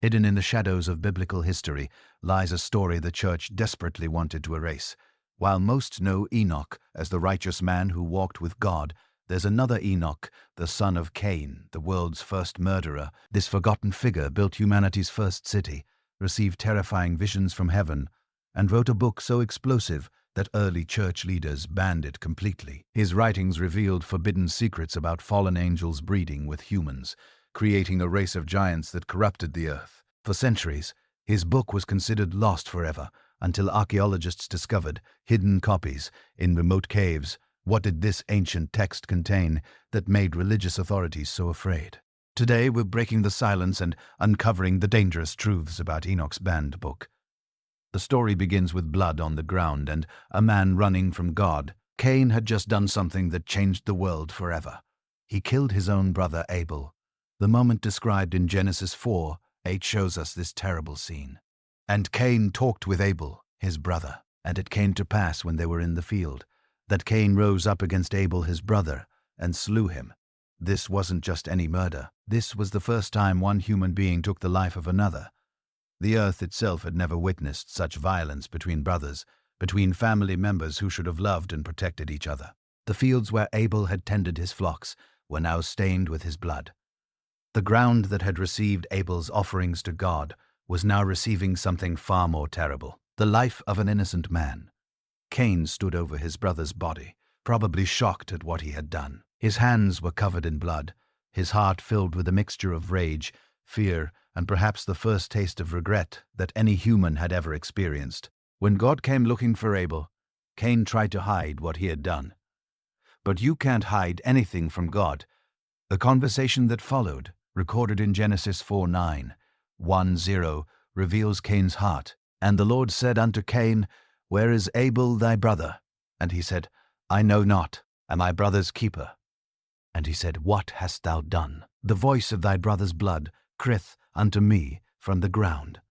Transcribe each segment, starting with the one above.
Hidden in the shadows of biblical history lies a story the church desperately wanted to erase. While most know Enoch as the righteous man who walked with God, there's another Enoch, the son of Cain, the world's first murderer. This forgotten figure built humanity's first city, received terrifying visions from heaven, and wrote a book so explosive that early church leaders banned it completely. His writings revealed forbidden secrets about fallen angels breeding with humans, creating a race of giants that corrupted the earth. For centuries, his book was considered lost forever, until archaeologists discovered hidden copies in remote caves. What did this ancient text contain that made religious authorities so afraid? Today, we're breaking the silence and uncovering the dangerous truths about Enoch's banned book. The story begins with blood on the ground and a man running from God. Cain had just done something that changed the world forever. He killed his own brother Abel. The moment described in Genesis 4:8 shows us this terrible scene. And Cain talked with Abel, his brother. And it came to pass when they were in the field, that Cain rose up against Abel his brother, and slew him. This wasn't just any murder. This was the first time one human being took the life of another. The earth itself had never witnessed such violence between brothers, between family members who should have loved and protected each other. The fields where Abel had tended his flocks were now stained with his blood. The ground that had received Abel's offerings to God was now receiving something far more terrible: the life of an innocent man. Cain stood over his brother's body, probably shocked at what he had done. His hands were covered in blood, his heart filled with a mixture of rage, fear, and perhaps the first taste of regret that any human had ever experienced. When God came looking for Abel, Cain tried to hide what he had done. But you can't hide anything from God. The conversation that followed, recorded in Genesis 4:9, reveals Cain's heart. And the Lord said unto Cain, Where is Abel thy brother? And he said, I know not. Am I brother's keeper? And he said, What hast thou done? The voice of thy brother's blood crieth unto me from the ground.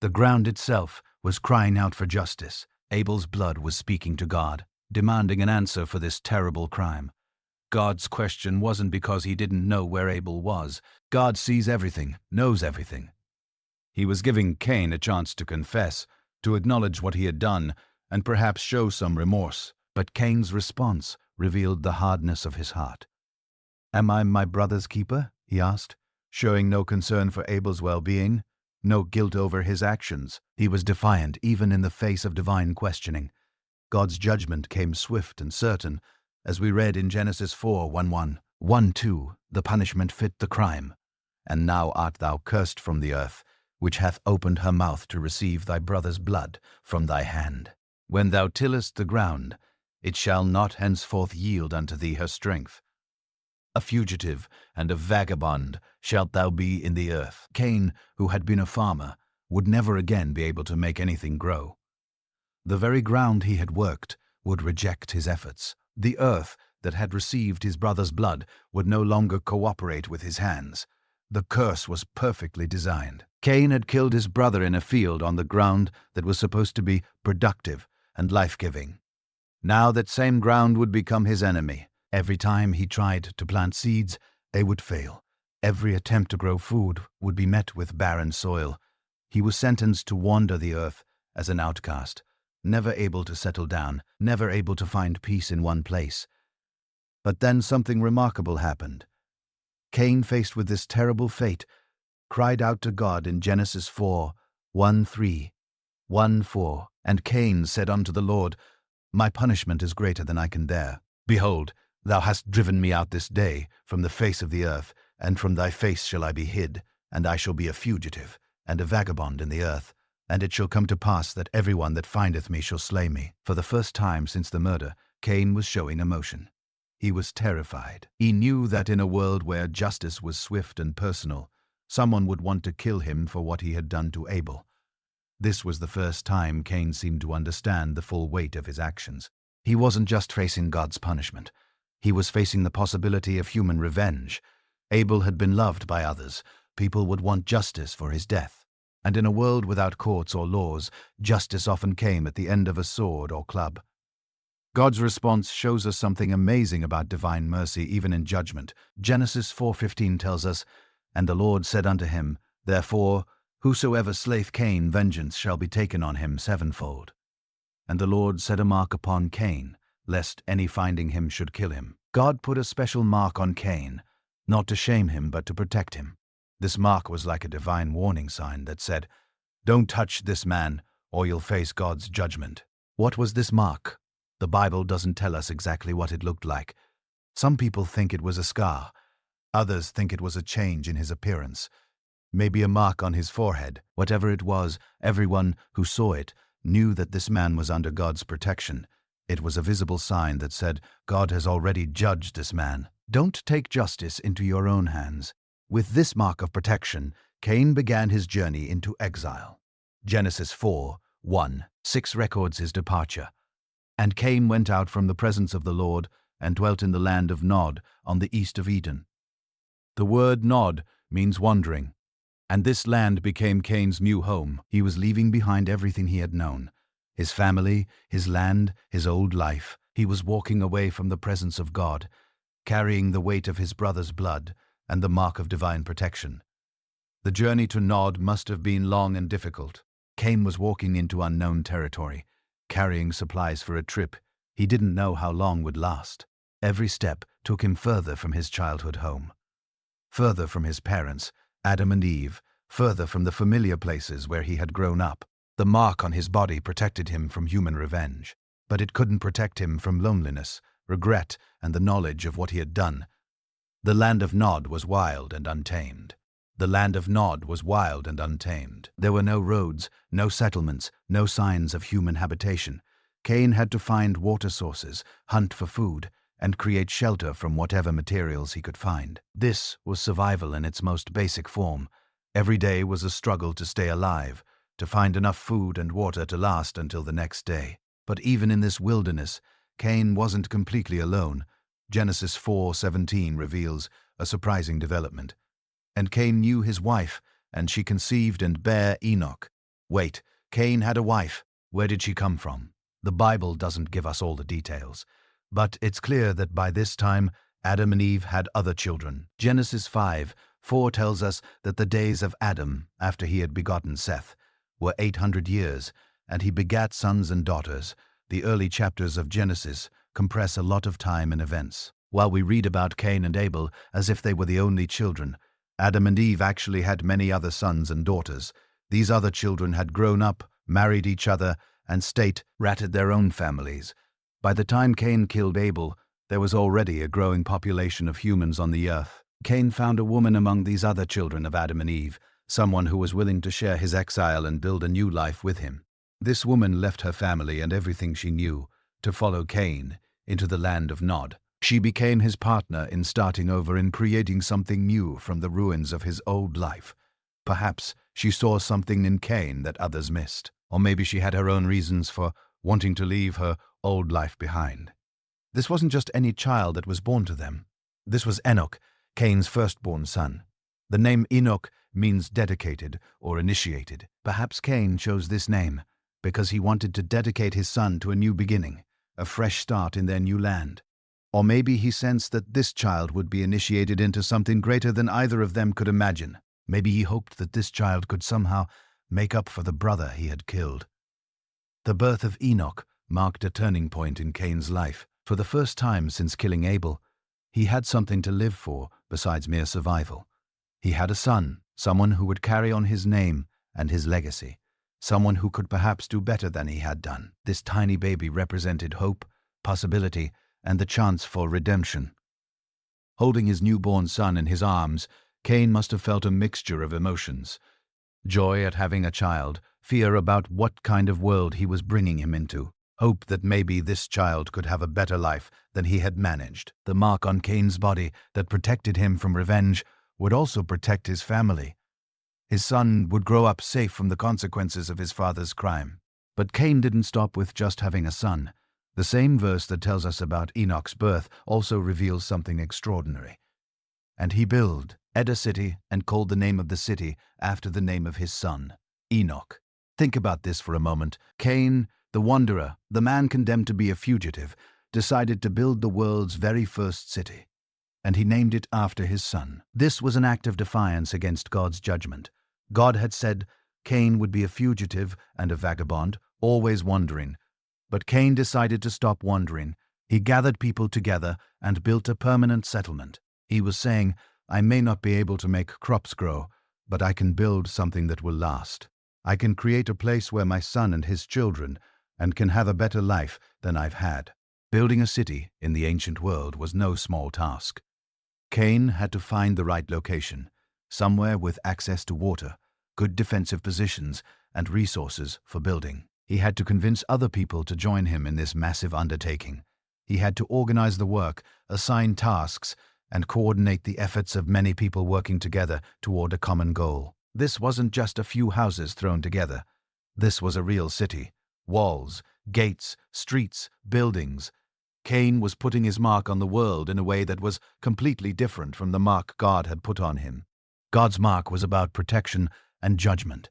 The ground itself was crying out for justice. Abel's blood was speaking to God, demanding an answer for this terrible crime. God's question wasn't because he didn't know where Abel was. God sees everything, knows everything. He was giving Cain a chance to confess, to acknowledge what he had done, and perhaps show some remorse. But Cain's response revealed the hardness of his heart. Am I my brother's keeper? He asked, showing no concern for Abel's well-being, no guilt over his actions. He was defiant even in the face of divine questioning. God's judgment came swift and certain, as we read in Genesis 4:1-2, the punishment fit the crime. And now art thou cursed from the earth, which hath opened her mouth to receive thy brother's blood from thy hand. When thou tillest the ground, it shall not henceforth yield unto thee her strength. A fugitive and a vagabond shalt thou be in the earth. Cain, who had been a farmer, would never again be able to make anything grow. The very ground he had worked would reject his efforts. The earth that had received his brother's blood would no longer cooperate with his hands. The curse was perfectly designed. Cain had killed his brother in a field on the ground that was supposed to be productive and life-giving. Now that same ground would become his enemy. Every time he tried to plant seeds, they would fail. Every attempt to grow food would be met with barren soil. He was sentenced to wander the earth as an outcast, never able to settle down, never able to find peace in one place. But then something remarkable happened. Cain, faced with this terrible fate, cried out to God in Genesis 4:1-4, and Cain said unto the Lord, My punishment is greater than I can bear. Behold, thou hast driven me out this day from the face of the earth, and from thy face shall I be hid, and I shall be a fugitive and a vagabond in the earth. And it shall come to pass that every one that findeth me shall slay me. For the first time since the murder, Cain was showing emotion. He was terrified. He knew that in a world where justice was swift and personal, someone would want to kill him for what he had done to Abel. This was the first time Cain seemed to understand the full weight of his actions. He wasn't just facing God's punishment. He was facing the possibility of human revenge. Abel had been loved by others. People would want justice for his death. And in a world without courts or laws, justice often came at the end of a sword or club. God's response shows us something amazing about divine mercy even in judgment. Genesis 4:15 tells us, And the Lord said unto him, Therefore Whosoever slayeth Cain, vengeance shall be taken on him sevenfold. And the Lord set a mark upon Cain, lest any finding him should kill him. God put a special mark on Cain, not to shame him but to protect him. This mark was like a divine warning sign that said, "Don't touch this man, or you'll face God's judgment." What was this mark? The Bible doesn't tell us exactly what it looked like. Some people think it was a scar. Others think it was a change in his appearance. Maybe a mark on his forehead. Whatever it was, everyone who saw it knew that this man was under God's protection. It was a visible sign that said, God has already judged this man. Don't take justice into your own hands. With this mark of protection, Cain began his journey into exile. Genesis 4:1-6 records his departure. And Cain went out from the presence of the Lord and dwelt in the land of Nod on the east of Eden. The word Nod means wandering, and this land became Cain's new home. He was leaving behind everything he had known. His family, his land, his old life. He was walking away from the presence of God, carrying the weight of his brother's blood and the mark of divine protection. The journey to Nod must have been long and difficult. Cain was walking into unknown territory, carrying supplies for a trip he didn't know how long would last. Every step took him further from his childhood home, further from his parents, Adam and Eve, further from the familiar places where he had grown up. The mark on his body protected him from human revenge, but it couldn't protect him from loneliness, regret, and the knowledge of what he had done. The land of Nod was wild and untamed. The land of Nod was wild and untamed. There were no roads, no settlements, no signs of human habitation. Cain had to find water sources, hunt for food, and create shelter from whatever materials he could find. This was survival in its most basic form. Every day was a struggle to stay alive, to find enough food and water to last until the next day. But even in this wilderness, Cain wasn't completely alone. Genesis 4:17 reveals a surprising development. And Cain knew his wife, and she conceived and bare Enoch. Wait, Cain had a wife. Where did she come from? The Bible doesn't give us all the details, but it's clear that by this time, Adam and Eve had other children. Genesis 5:4 tells us that the days of Adam, after he had begotten Seth, were 800 years, and he begat sons and daughters. The early chapters of Genesis compress a lot of time and events. While we read about Cain and Abel as if they were the only children, Adam and Eve actually had many other sons and daughters. These other children had grown up, married each other, and ratted their own families. By the time Cain killed Abel, there was already a growing population of humans on the earth. Cain found a woman among these other children of Adam and Eve, someone who was willing to share his exile and build a new life with him. This woman left her family and everything she knew to follow Cain into the land of Nod. She became his partner in starting over and creating something new from the ruins of his old life. Perhaps she saw something in Cain that others missed, or maybe she had her own reasons for wanting to leave her old life behind. This wasn't just any child that was born to them. This was Enoch, Cain's firstborn son. The name Enoch means dedicated or initiated. Perhaps Cain chose this name because he wanted to dedicate his son to a new beginning, a fresh start in their new land. Or maybe he sensed that this child would be initiated into something greater than either of them could imagine. Maybe he hoped that this child could somehow make up for the brother he had killed. The birth of Enoch marked a turning point in Cain's life. For the first time since killing Abel, he had something to live for besides mere survival. He had a son, someone who would carry on his name and his legacy, someone who could perhaps do better than he had done. This tiny baby represented hope, possibility, and the chance for redemption. Holding his newborn son in his arms, Cain must have felt a mixture of emotions. Joy at having a child, fear about what kind of world he was bringing him into, hope that maybe this child could have a better life than he had managed. The mark on Cain's body that protected him from revenge would also protect his family. His son would grow up safe from the consequences of his father's crime. But Cain didn't stop with just having a son. The same verse that tells us about Enoch's birth also reveals something extraordinary. And he built a city and called the name of the city after the name of his son, Enoch. Think about this for a moment. Cain, the wanderer, the man condemned to be a fugitive, decided to build the world's very first city, and he named it after his son. This was an act of defiance against God's judgment. God had said Cain would be a fugitive and a vagabond, always wandering. But Cain decided to stop wandering. He gathered people together and built a permanent settlement. He was saying, I may not be able to make crops grow, but I can build something that will last. I can create a place where my son and his children and can have a better life than I've had. Building a city in the ancient world was no small task. Cain had to find the right location, somewhere with access to water, good defensive positions, and resources for building. He had to convince other people to join him in this massive undertaking. He had to organize the work, assign tasks, and coordinate the efforts of many people working together toward a common goal. This wasn't just a few houses thrown together. This was a real city. Walls, gates, streets, buildings. Cain was putting his mark on the world in a way that was completely different from the mark God had put on him. God's mark was about protection and judgment.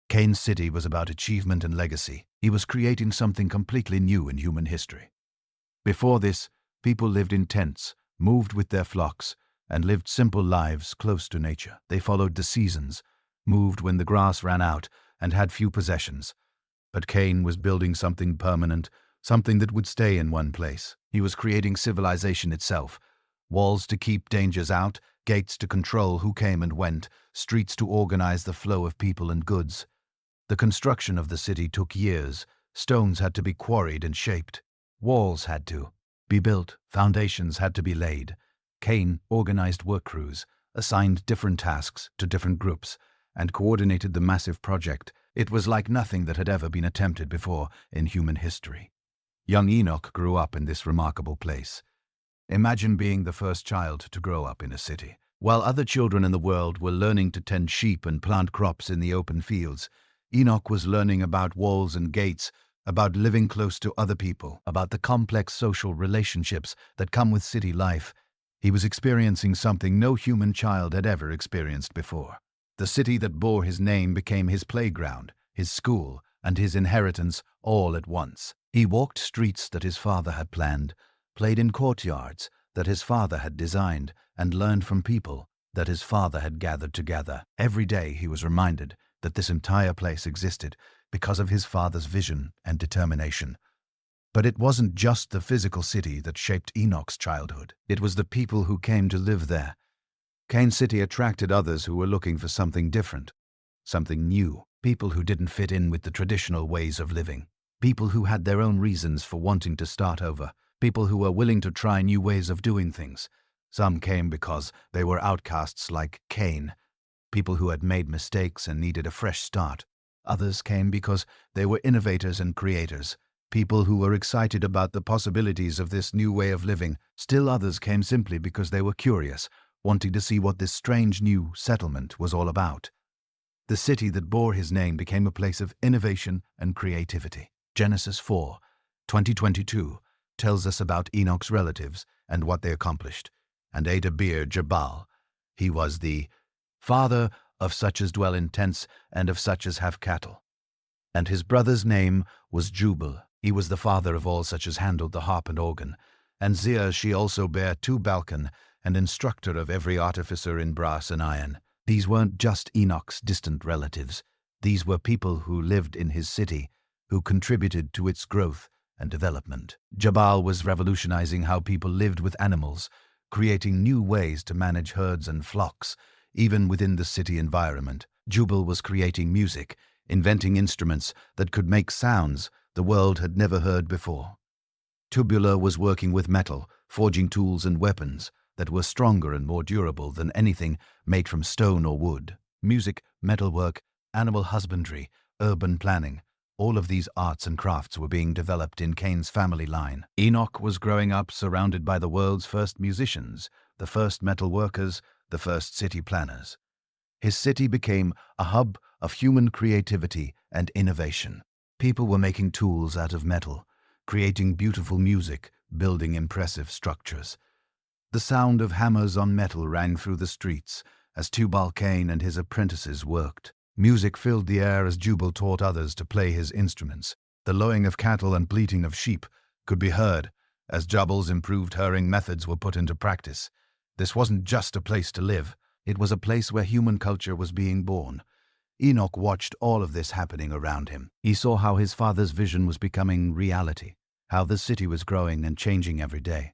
Cain's city was about achievement and legacy. He was creating something completely new in human history. Before this, people lived in tents, moved with their flocks, and lived simple lives close to nature. They followed the seasons, moved when the grass ran out, and had few possessions. But Cain was building something permanent, something that would stay in one place. He was creating civilization itself. Walls to keep dangers out, gates to control who came and went, streets to organize the flow of people and goods. The construction of the city took years. Stones had to be quarried and shaped. Walls had to be built. Foundations had to be laid. Cain organized work crews, assigned different tasks to different groups, and coordinated the massive project. It was like nothing that had ever been attempted before in human history. Young Enoch grew up in this remarkable place. Imagine being the first child to grow up in a city. While other children in the world were learning to tend sheep and plant crops in the open fields, Enoch was learning about walls and gates, about living close to other people, about the complex social relationships that come with city life. He was experiencing something no human child had ever experienced before. The city that bore his name became his playground, his school, and his inheritance all at once. He walked streets that his father had planned, played in courtyards that his father had designed, and learned from people that his father had gathered together. Every day he was reminded that this entire place existed because of his father's vision and determination. But it wasn't just the physical city that shaped Enoch's childhood. It was the people who came to live there. Cain's city attracted others who were looking for something different, something new, people who didn't fit in with the traditional ways of living, people who had their own reasons for wanting to start over, people who were willing to try new ways of doing things. Some came because they were outcasts like Cain, people who had made mistakes and needed a fresh start. Others came because they were innovators and creators, people who were excited about the possibilities of this new way of living. Still others came simply because they were curious, wanting to see what this strange new settlement was all about. The city that bore his name became a place of innovation and creativity. Genesis 4:20-22 tells us about Enoch's relatives and what they accomplished. And Adabir Jabal, he was the father of such as dwell in tents and of such as have cattle. And his brother's name was Jubal. He was the father of all such as handled the harp and organ. And Zia she also bare Tubal-Cain, and instructor of every artificer in brass and iron. These weren't just Enoch's distant relatives. These were people who lived in his city, who contributed to its growth and development. Jabal was revolutionizing how people lived with animals, creating new ways to manage herds and flocks, even within the city environment. Jubal was creating music, inventing instruments that could make sounds the world had never heard before. Tubula was working with metal, forging tools and weapons that were stronger and more durable than anything made from stone or wood. Music, metalwork, animal husbandry, urban planning, all of these arts and crafts were being developed in Cain's family line. Enoch was growing up surrounded by the world's first musicians, the first metal workers, the first city planners. His city became a hub of human creativity and innovation. People were making tools out of metal, creating beautiful music, building impressive structures. The sound of hammers on metal rang through the streets as Tubal-Cain and his apprentices worked. Music filled the air as Jubal taught others to play his instruments. The lowing of cattle and bleating of sheep could be heard as Jubal's improved herring methods were put into practice. This wasn't just a place to live. It was a place where human culture was being born. Enoch watched all of this happening around him. He saw how his father's vision was becoming reality, how the city was growing and changing every day.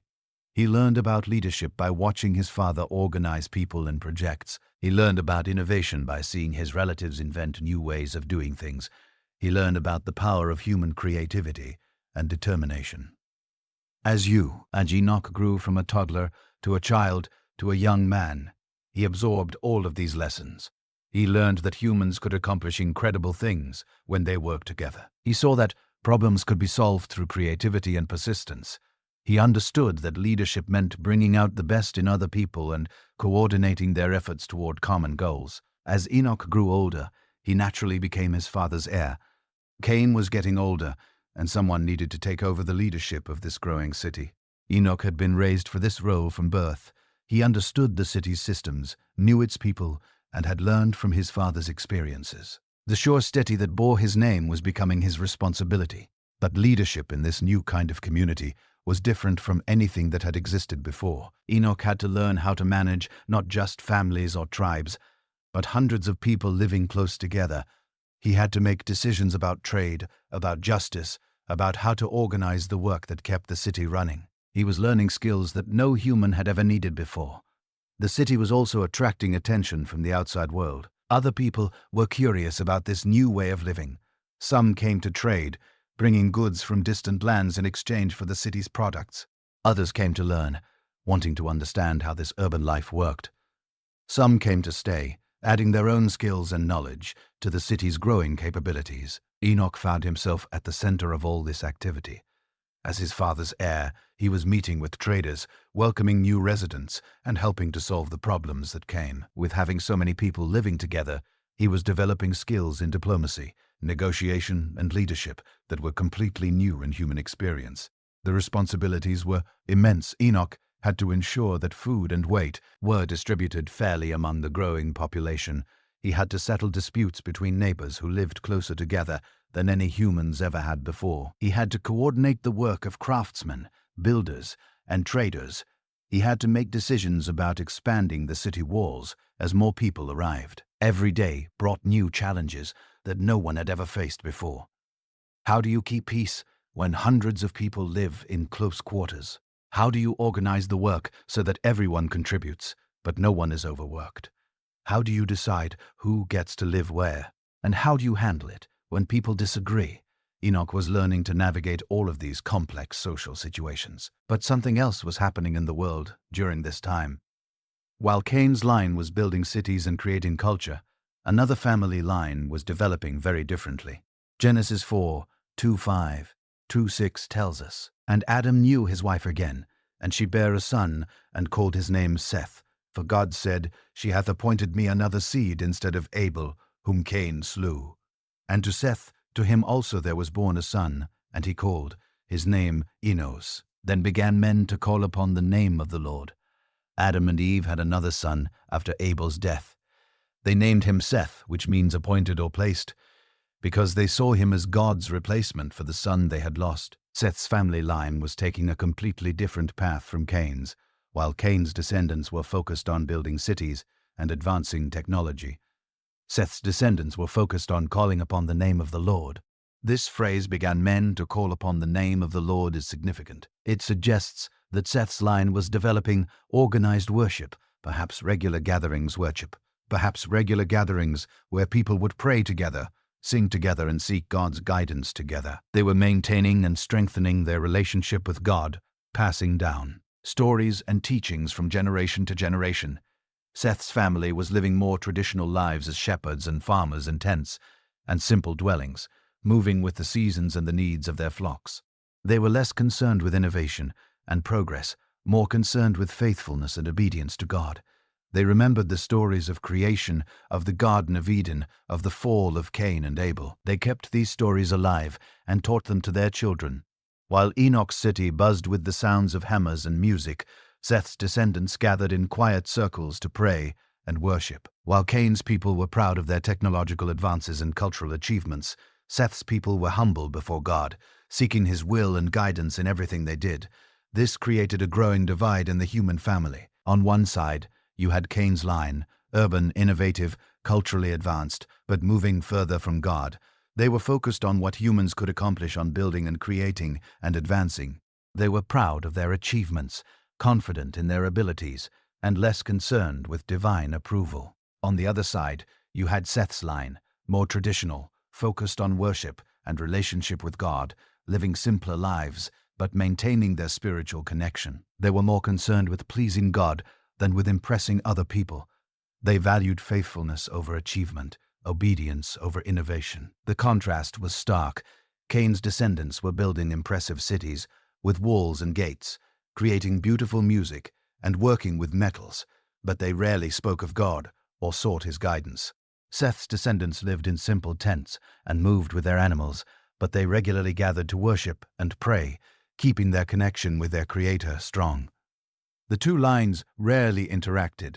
He learned about leadership by watching his father organize people and projects. He learned about innovation by seeing his relatives invent new ways of doing things. He learned about the power of human creativity and determination. As Enoch grew from a toddler to a child to a young man, he absorbed all of these lessons. He learned that humans could accomplish incredible things when they worked together. He saw that problems could be solved through creativity and persistence. He understood that leadership meant bringing out the best in other people and coordinating their efforts toward common goals. As Enoch grew older, he naturally became his father's heir. Cain was getting older, and someone needed to take over the leadership of this growing city. Enoch had been raised for this role from birth. He understood the city's systems, knew its people, and had learned from his father's experiences. The sure city that bore his name was becoming his responsibility. But leadership in this new kind of community was different from anything that had existed before. Enoch had to learn how to manage not just families or tribes, but hundreds of people living close together. He had to make decisions about trade, about justice, about how to organize the work that kept the city running. He was learning skills that no human had ever needed before. The city was also attracting attention from the outside world. Other people were curious about this new way of living. Some came to trade, bringing goods from distant lands in exchange for the city's products. Others came to learn, wanting to understand how this urban life worked. Some came to stay, adding their own skills and knowledge to the city's growing capabilities. Enoch found himself at the center of all this activity. As his father's heir, he was meeting with traders, welcoming new residents, and helping to solve the problems that came. With having so many people living together, he was developing skills in diplomacy, negotiation, and leadership that were completely new in human experience. The responsibilities were immense. Enoch had to ensure that food and weight were distributed fairly among the growing population. He had to settle disputes between neighbors who lived closer together than any humans ever had before. He had to coordinate the work of craftsmen, builders, and traders. He had to make decisions about expanding the city walls as more people arrived. Every day brought new challenges that no one had ever faced before. How do you keep peace when hundreds of people live in close quarters? How do you organize the work so that everyone contributes, but no one is overworked? How do you decide who gets to live where? And how do you handle it when people disagree? Enoch was learning to navigate all of these complex social situations. But something else was happening in the world during this time. While Cain's line was building cities and creating culture, another family line was developing very differently. Genesis 4:25-6 tells us, "And Adam knew his wife again, and she bare a son, and called his name Seth. For God said, She hath appointed me another seed instead of Abel, whom Cain slew. And to Seth, to him also there was born a son, and he called his name Enos. Then began men to call upon the name of the Lord. Adam and Eve had another son after Abel's death. They named him Seth, which means appointed or placed, because they saw him as God's replacement for the son they had lost. Seth's family line was taking a completely different path from Cain's. While Cain's descendants were focused on building cities and advancing technology, Seth's descendants were focused on calling upon the name of the Lord. This phrase, "began men to call upon the name of the Lord," is significant. It suggests that Seth's line was developing organized worship, perhaps regular gatherings where people would pray together, sing together, and seek God's guidance together. They were maintaining and strengthening their relationship with God, passing down stories and teachings from generation to generation. Seth's family was living more traditional lives as shepherds and farmers in tents and simple dwellings, moving with the seasons and the needs of their flocks. They were less concerned with innovation and progress, more concerned with faithfulness and obedience to God. They remembered the stories of creation, of the Garden of Eden, of the fall of Cain and Abel. They kept these stories alive and taught them to their children. While Enoch's city buzzed with the sounds of hammers and music, Seth's descendants gathered in quiet circles to pray and worship. While Cain's people were proud of their technological advances and cultural achievements, Seth's people were humble before God, seeking His will and guidance in everything they did. This created a growing divide in the human family. On one side, you had Cain's line, urban, innovative, culturally advanced, but moving further from God. They were focused on what humans could accomplish on building and creating and advancing. They were proud of their achievements, confident in their abilities, and less concerned with divine approval. On the other side, you had Seth's line, more traditional, focused on worship and relationship with God, living simpler lives, but maintaining their spiritual connection. They were more concerned with pleasing God than with impressing other people. They valued faithfulness over achievement, obedience over innovation. The contrast was stark. Cain's descendants were building impressive cities with walls and gates, creating beautiful music and working with metals, but they rarely spoke of God or sought his guidance. Seth's descendants lived in simple tents and moved with their animals, but they regularly gathered to worship and pray, keeping their connection with their Creator strong. The two lines rarely interacted.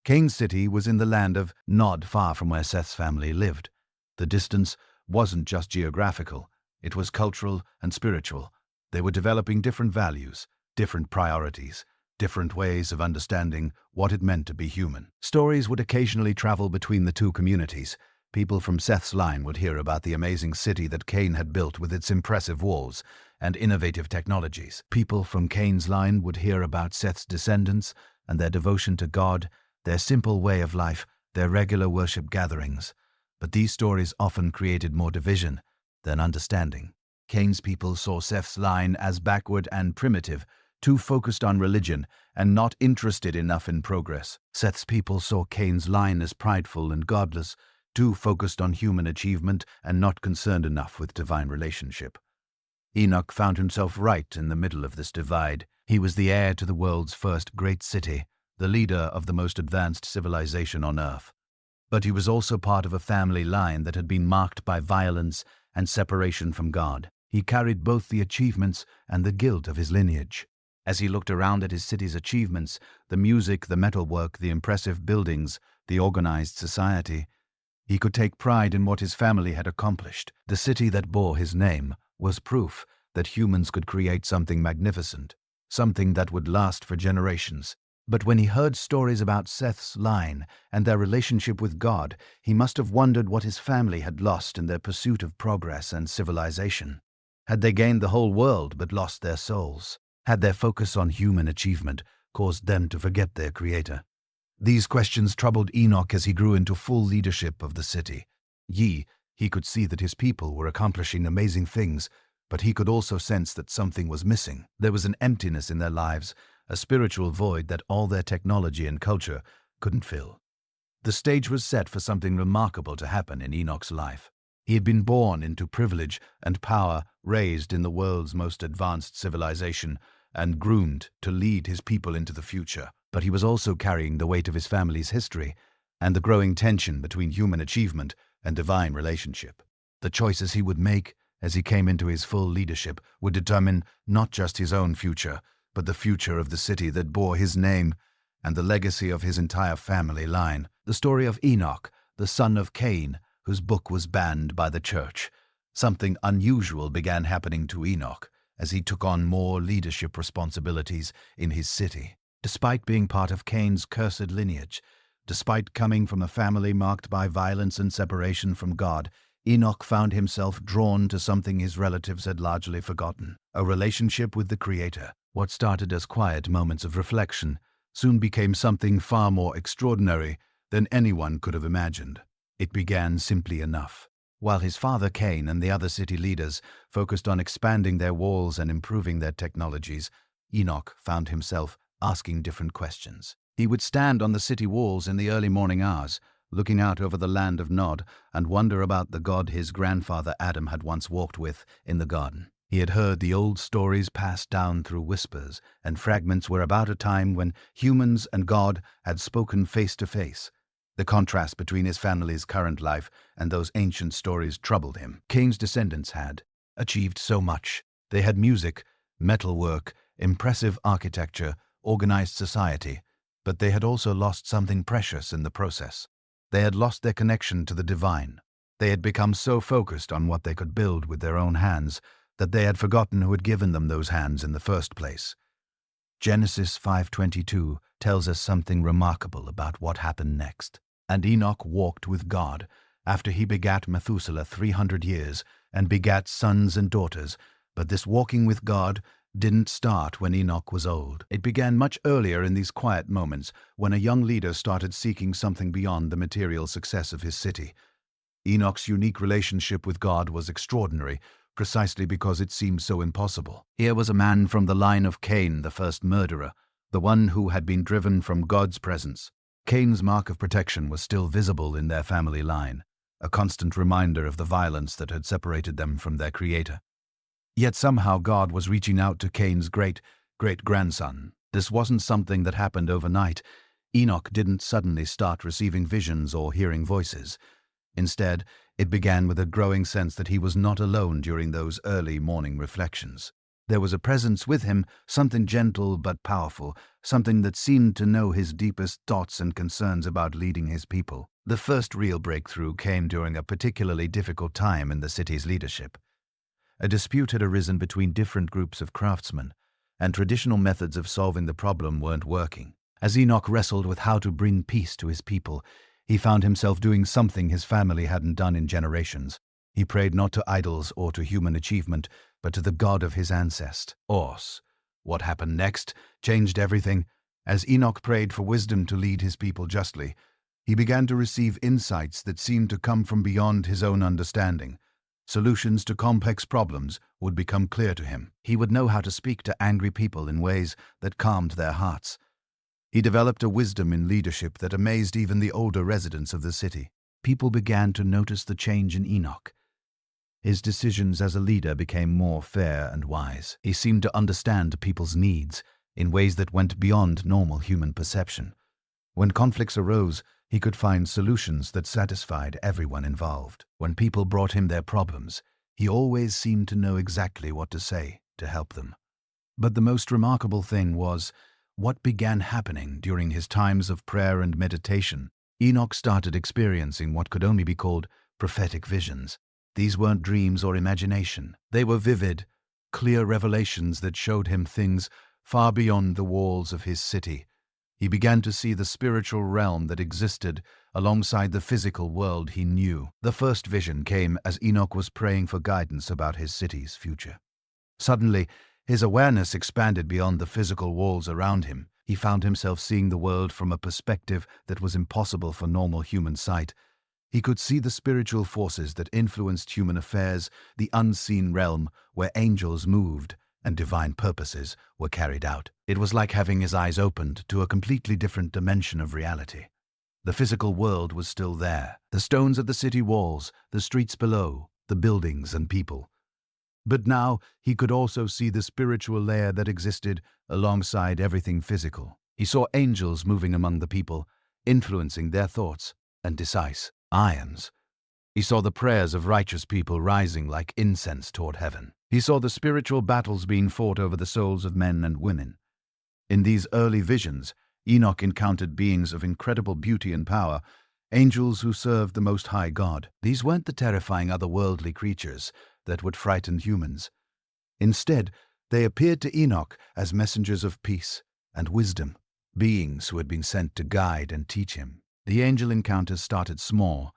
Cain's city was in the land of Nod, far from where Seth's family lived. The distance wasn't just geographical, it was cultural and spiritual. They were developing different values, different priorities, different ways of understanding what it meant to be human. Stories would occasionally travel between the two communities. People from Seth's line would hear about the amazing city that Cain had built with its impressive walls and innovative technologies. People from Cain's line would hear about Seth's descendants and their devotion to God, their simple way of life, their regular worship gatherings. But these stories often created more division than understanding. Cain's people saw Seth's line as backward and primitive, too focused on religion and not interested enough in progress. Seth's people saw Cain's line as prideful and godless, too focused on human achievement and not concerned enough with divine relationship. Enoch found himself right in the middle of this divide. He was the heir to the world's first great city, the leader of the most advanced civilization on Earth. But he was also part of a family line that had been marked by violence and separation from God. He carried both the achievements and the guilt of his lineage. As he looked around at his city's achievements, the music, the metalwork, the impressive buildings, the organized society, he could take pride in what his family had accomplished. The city that bore his name was proof that humans could create something magnificent, something that would last for generations. But when he heard stories about Seth's line and their relationship with God, he must have wondered what his family had lost in their pursuit of progress and civilization. Had they gained the whole world but lost their souls? Had their focus on human achievement caused them to forget their Creator? These questions troubled Enoch as he grew into full leadership of the city. He could see that his people were accomplishing amazing things, but he could also sense that something was missing. There was an emptiness in their lives, a spiritual void that all their technology and culture couldn't fill. The stage was set for something remarkable to happen in Enoch's life. He had been born into privilege and power, raised in the world's most advanced civilization, and groomed to lead his people into the future. But he was also carrying the weight of his family's history and the growing tension between human achievement and divine relationship. The choices he would make as he came into his full leadership would determine not just his own future, but the future of the city that bore his name and the legacy of his entire family line. The story of Enoch, the son of Cain, whose book was banned by the church. Something unusual began happening to Enoch as he took on more leadership responsibilities in his city. Despite being part of Cain's cursed lineage, despite coming from a family marked by violence and separation from God, Enoch found himself drawn to something his relatives had largely forgotten, a relationship with the Creator. What started as quiet moments of reflection soon became something far more extraordinary than anyone could have imagined. It began simply enough. While his father Cain and the other city leaders focused on expanding their walls and improving their technologies, Enoch found himself asking different questions. He would stand on the city walls in the early morning hours, looking out over the land of Nod, and wonder about the God his grandfather Adam had once walked with in the garden. He had heard the old stories passed down through whispers, and fragments were about a time when humans and God had spoken face to face. The contrast between his family's current life and those ancient stories troubled him. Cain's descendants had achieved so much. They had music, metalwork, impressive architecture, organized society, but they had also lost something precious in the process. They had lost their connection to the divine. They had become so focused on what they could build with their own hands that they had forgotten who had given them those hands in the first place. Genesis 5:22 tells us something remarkable about what happened next. And Enoch walked with God, after he begat Methuselah 300 years, and begat sons and daughters. But this walking with God didn't start when Enoch was old. It began much earlier in these quiet moments, when a young leader started seeking something beyond the material success of his city. Enoch's unique relationship with God was extraordinary, precisely because it seemed so impossible. Here was a man from the line of Cain, the first murderer, the one who had been driven from God's presence. Cain's mark of protection was still visible in their family line, a constant reminder of the violence that had separated them from their Creator. Yet somehow God was reaching out to Cain's great-great-grandson. This wasn't something that happened overnight. Enoch didn't suddenly start receiving visions or hearing voices. Instead, it began with a growing sense that he was not alone during those early morning reflections. There was a presence with him, something gentle but powerful, something that seemed to know his deepest thoughts and concerns about leading his people. The first real breakthrough came during a particularly difficult time in the city's leadership. A dispute had arisen between different groups of craftsmen, and traditional methods of solving the problem weren't working. As Enoch wrestled with how to bring peace to his people, he found himself doing something his family hadn't done in generations. He prayed not to idols or to human achievement, but to the God of his ancestors. Os. What happened next changed everything. As Enoch prayed for wisdom to lead his people justly, he began to receive insights that seemed to come from beyond his own understanding. Solutions to complex problems would become clear to him. He would know how to speak to angry people in ways that calmed their hearts. He developed a wisdom in leadership that amazed even the older residents of the city. People began to notice the change in Enoch. His decisions as a leader became more fair and wise. He seemed to understand people's needs in ways that went beyond normal human perception. When conflicts arose, he could find solutions that satisfied everyone involved. When people brought him their problems, he always seemed to know exactly what to say to help them. But the most remarkable thing was what began happening during his times of prayer and meditation. Enoch started experiencing what could only be called prophetic visions. These weren't dreams or imagination. They were vivid, clear revelations that showed him things far beyond the walls of his city. He began to see the spiritual realm that existed alongside the physical world he knew. The first vision came as Enoch was praying for guidance about his city's future. Suddenly, his awareness expanded beyond the physical walls around him. He found himself seeing the world from a perspective that was impossible for normal human sight. He could see the spiritual forces that influenced human affairs, the unseen realm where angels moved and divine purposes were carried out. It was like having his eyes opened to a completely different dimension of reality. The physical world was still there, the stones of the city walls, the streets below, the buildings and people. But now he could also see the spiritual layer that existed alongside everything physical. He saw angels moving among the people, influencing their thoughts and decisions. He saw the prayers of righteous people rising like incense toward heaven. He saw the spiritual battles being fought over the souls of men and women. In these early visions, Enoch encountered beings of incredible beauty and power, angels who served the Most High God. These weren't the terrifying otherworldly creatures that would frighten humans. Instead, they appeared to Enoch as messengers of peace and wisdom, beings who had been sent to guide and teach him. The angel encounters started small.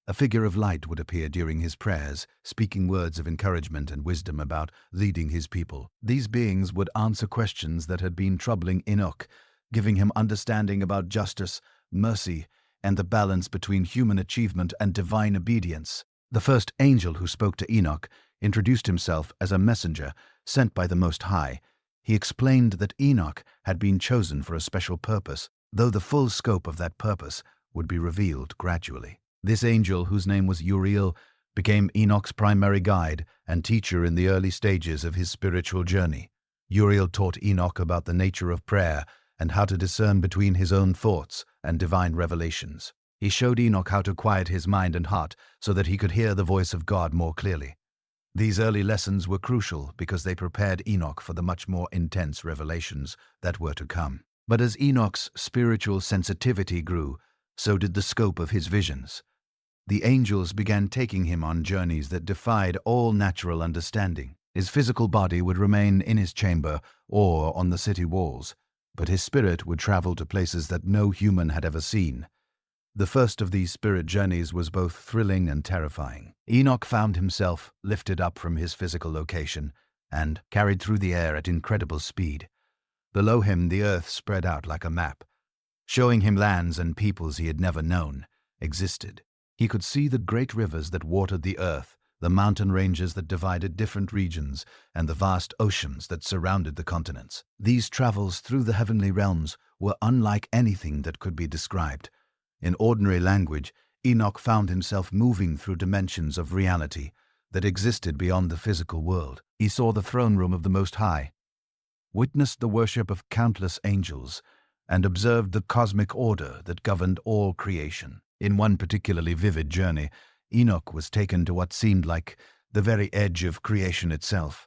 A figure of light would appear during his prayers, speaking words of encouragement and wisdom about leading his people. These beings would answer questions that had been troubling Enoch, giving him understanding about justice, mercy, and the balance between human achievement and divine obedience. The first angel who spoke to Enoch introduced himself as a messenger sent by the Most High. He explained that Enoch had been chosen for a special purpose, though the full scope of that purpose would be revealed gradually. This angel, whose name was Uriel, became Enoch's primary guide and teacher in the early stages of his spiritual journey. Uriel taught Enoch about the nature of prayer and how to discern between his own thoughts and divine revelations. He showed Enoch how to quiet his mind and heart so that he could hear the voice of God more clearly. These early lessons were crucial because they prepared Enoch for the much more intense revelations that were to come. But as Enoch's spiritual sensitivity grew, so did the scope of his visions. The angels began taking him on journeys that defied all natural understanding. His physical body would remain in his chamber or on the city walls, but his spirit would travel to places that no human had ever seen. The first of these spirit journeys was both thrilling and terrifying. Enoch found himself lifted up from his physical location and carried through the air at incredible speed. Below him, the earth spread out like a map, showing him lands and peoples he had never known existed. He could see the great rivers that watered the earth, the mountain ranges that divided different regions, and the vast oceans that surrounded the continents. These travels through the heavenly realms were unlike anything that could be described. In ordinary language, Enoch found himself moving through dimensions of reality that existed beyond the physical world. He saw the throne room of the Most High, witnessed the worship of countless angels, and observed the cosmic order that governed all creation. In one particularly vivid journey, Enoch was taken to what seemed like the very edge of creation itself.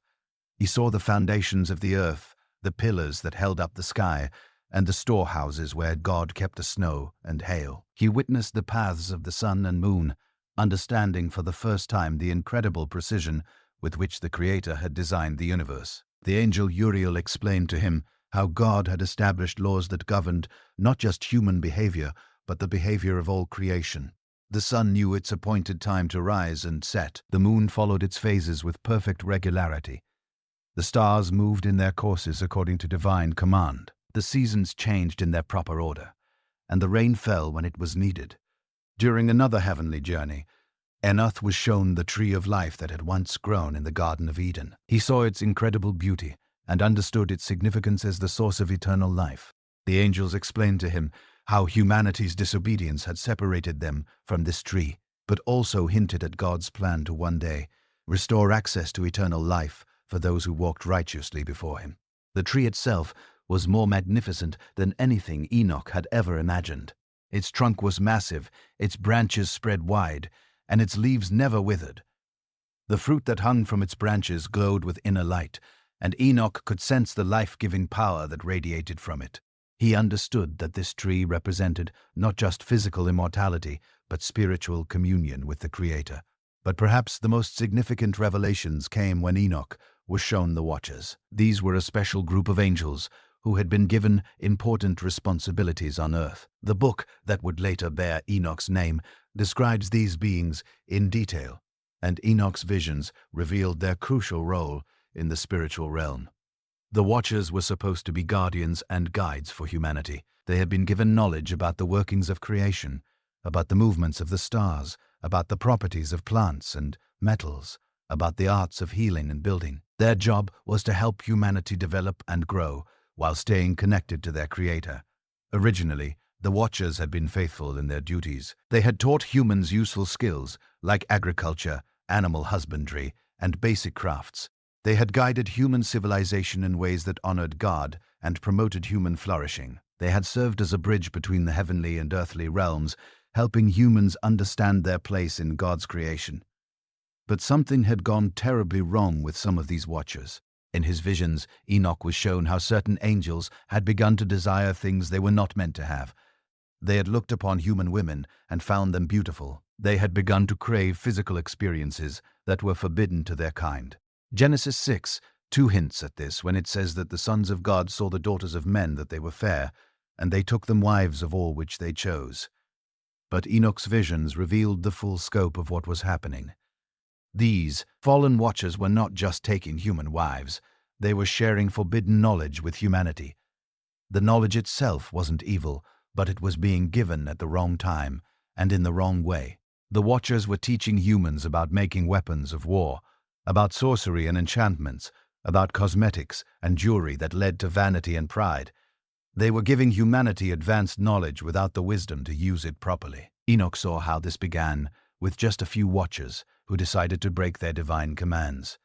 He saw the foundations of the earth, the pillars that held up the sky, and the storehouses where God kept the snow and hail. He witnessed the paths of the sun and moon, understanding for the first time the incredible precision with which the Creator had designed the universe. The angel Uriel explained to him how God had established laws that governed not just human behavior, but the behavior of all creation. The sun knew its appointed time to rise and set. The moon followed its phases with perfect regularity. The stars moved in their courses according to divine command. The seasons changed in their proper order, and the rain fell when it was needed. During another heavenly journey, Enoch was shown the tree of life that had once grown in the Garden of Eden. He saw its incredible beauty and understood its significance as the source of eternal life. The angels explained to him how humanity's disobedience had separated them from this tree, but also hinted at God's plan to one day restore access to eternal life for those who walked righteously before him. The tree itself was more magnificent than anything Enoch had ever imagined. Its trunk was massive, its branches spread wide, and its leaves never withered. The fruit that hung from its branches glowed with inner light, and Enoch could sense the life-giving power that radiated from it. He understood that this tree represented not just physical immortality, but spiritual communion with the Creator. But perhaps the most significant revelations came when Enoch was shown the Watchers. These were a special group of angels who had been given important responsibilities on earth. The book that would later bear Enoch's name describes these beings in detail, and Enoch's visions revealed their crucial role in the spiritual realm. The Watchers were supposed to be guardians and guides for humanity. They had been given knowledge about the workings of creation, about the movements of the stars, about the properties of plants and metals, about the arts of healing and building. Their job was to help humanity develop and grow while staying connected to their Creator. Originally, the Watchers had been faithful in their duties. They had taught humans useful skills like agriculture, animal husbandry, and basic crafts. They had guided human civilization in ways that honored God and promoted human flourishing. They had served as a bridge between the heavenly and earthly realms, helping humans understand their place in God's creation. But something had gone terribly wrong with some of these Watchers. In his visions, Enoch was shown how certain angels had begun to desire things they were not meant to have. They had looked upon human women and found them beautiful. They had begun to crave physical experiences that were forbidden to their kind. Genesis 6:2 hints at this when it says that the sons of God saw the daughters of men that they were fair, and they took them wives of all which they chose. But Enoch's visions revealed the full scope of what was happening. These fallen Watchers were not just taking human wives, they were sharing forbidden knowledge with humanity. The knowledge itself wasn't evil, but it was being given at the wrong time and in the wrong way. The Watchers were teaching humans about making weapons of war, about sorcery and enchantments, about cosmetics and jewelry that led to vanity and pride. They were giving humanity advanced knowledge without the wisdom to use it properly. Enoch saw how this began with just a few Watchers who decided to break their divine commands.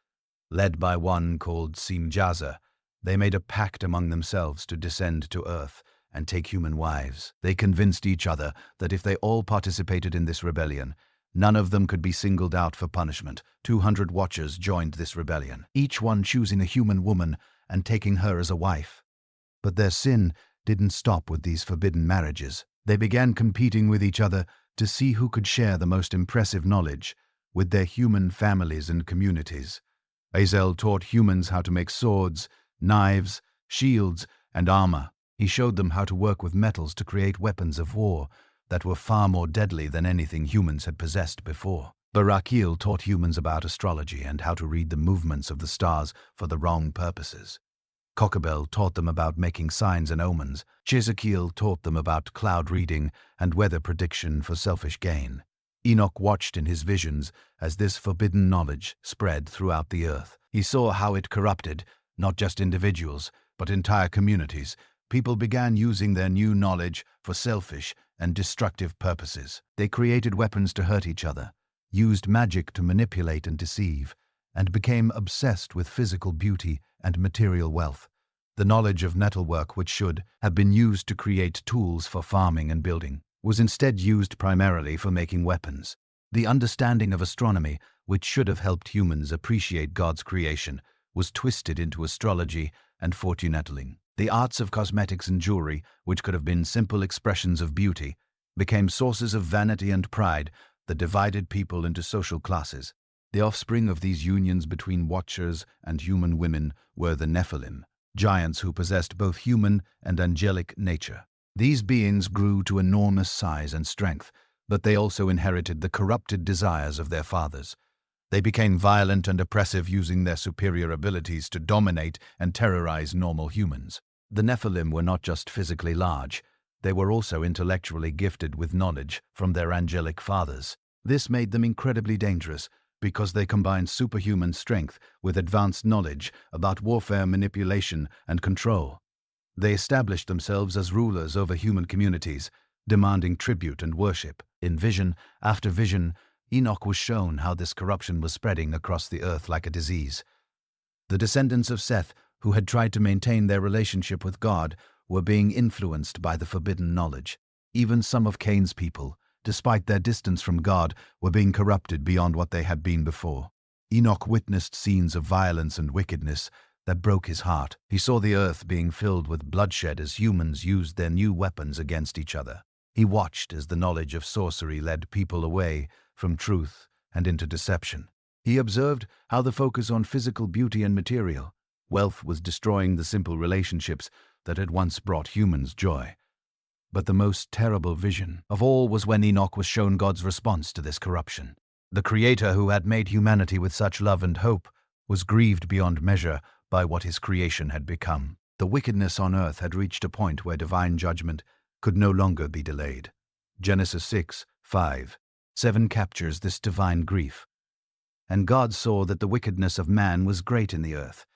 Led by one called Simjaza, they made a pact among themselves to descend to earth and take human wives. They convinced each other that if they all participated in this rebellion, none of them could be singled out for punishment. 200 Watchers joined this rebellion, each one choosing a human woman and taking her as a wife. But their sin didn't stop with these forbidden marriages. They began competing with each other to see who could share the most impressive knowledge with their human families and communities. Azazel taught humans how to make swords, knives, shields, and armor. He showed them how to work with metals to create weapons of war, that were far more deadly than anything humans had possessed before. Barakiel taught humans about astrology and how to read the movements of the stars for the wrong purposes. Kokabel taught them about making signs and omens. Chizakiel taught them about cloud reading and weather prediction for selfish gain. Enoch watched in his visions as this forbidden knowledge spread throughout the earth. He saw how it corrupted not just individuals, but entire communities. People began using their new knowledge for selfish and destructive purposes. They created weapons to hurt each other, used magic to manipulate and deceive, and became obsessed with physical beauty and material wealth. The knowledge of metalwork, which should have been used to create tools for farming and building, was instead used primarily for making weapons. The understanding of astronomy, which should have helped humans appreciate God's creation, was twisted into astrology and fortune-telling. The arts of cosmetics and jewelry, which could have been simple expressions of beauty, became sources of vanity and pride that divided people into social classes. The offspring of these unions between watchers and human women were the Nephilim, giants who possessed both human and angelic nature. These beings grew to enormous size and strength, but they also inherited the corrupted desires of their fathers. They became violent and oppressive, using their superior abilities to dominate and terrorize normal humans. The Nephilim were not just physically large, they were also intellectually gifted with knowledge from their angelic fathers. This made them incredibly dangerous because they combined superhuman strength with advanced knowledge about warfare, manipulation, and control. They established themselves as rulers over human communities, demanding tribute and worship. In vision after vision, Enoch was shown how this corruption was spreading across the earth like a disease. The descendants of Seth, who had tried to maintain their relationship with God, were being influenced by the forbidden knowledge. Even some of Cain's people, despite their distance from God, were being corrupted beyond what they had been before. Enoch witnessed scenes of violence and wickedness that broke his heart. He saw the earth being filled with bloodshed as humans used their new weapons against each other. He watched as the knowledge of sorcery led people away from truth and into deception. He observed how the focus on physical beauty and material wealth was destroying the simple relationships that had once brought humans joy. But the most terrible vision of all was when Enoch was shown God's response to this corruption. The Creator, who had made humanity with such love and hope, was grieved beyond measure by what his creation had become. The wickedness on earth had reached a point where divine judgment could no longer be delayed. Genesis 6:5-7 captures this divine grief. And God saw that the wickedness of man was great in the earth,